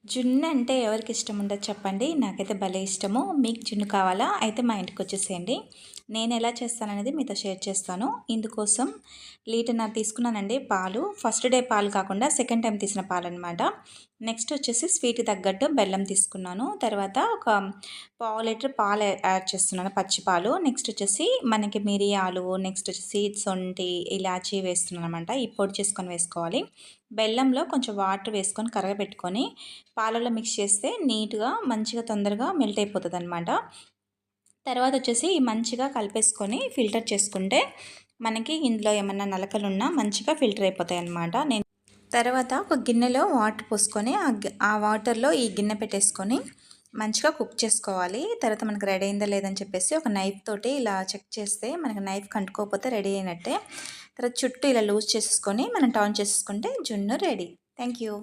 జున్ను అంటే ఎవరికి ఇష్టం ఉండదు చెప్పండి. నాకైతే భలే ఇష్టము. మీకు జున్ను కావాలా? అయితే మా ఇంటికి వచ్చేసేయండి. నేను ఎలా చేస్తాననేది మీతో షేర్ చేస్తాను. ఇందుకోసం లీటర్‌న్నర తీసుకున్నానండి పాలు. ఫస్ట్ డే పాలు కాకుండా సెకండ్ టైమ్ తీసిన పాలనమాట. నెక్స్ట్ వచ్చేసి స్వీట్‌కి తగ్గట్టు బెల్లం తీసుకున్నాను. తర్వాత ఒక పావు లీటర్ పాలు యాడ్ చేస్తున్నాను, పచ్చి పాలు. నెక్స్ట్ వచ్చేసి మనకి మిరియాలు, నెక్స్ట్ వచ్చేసి సొంఠి, ఇలాచీ వేస్తున్నాననమాట. ఈ పొడి చేసుకొని వేసుకోవాలి. బెల్లంలో కొంచెం వాటర్ వేసుకొని కరగబెట్టుకొని పాలలో మిక్స్ చేస్తే నీట్‌గా మంచిగా తొందరగా మెల్ట్ అయిపోతదనమాట. తర్వాత వచ్చేసి మంచిగా కలిపేసుకొని ఫిల్టర్ చేసుకుంటే మనకి ఇందులో ఏమన్నా నలకలున్నా మంచిగా ఫిల్టర్ అయిపోతాయన్నమాట. తర్వాత ఒక గిన్నెలో వాటర్ పోసుకొని ఆ వాటర్‌లో ఈ గిన్నె పెట్టేసుకొని మంచిగా కుక్ చేసుకోవాలి. తర్వాత మనకు రెడీ అయిందా లేదని చెప్పేసి ఒక నైఫ్ తోటి ఇలా చెక్ చేస్తే మనకి నైఫ్‌కి అంటుకోకపోతే రెడీ అయినట్టే. తర్వాత చుట్టూ ఇలా లూజ్ చేసేసుకొని మనం టర్న్ చేసేసుకుంటే జున్ను రెడీ. Thank you.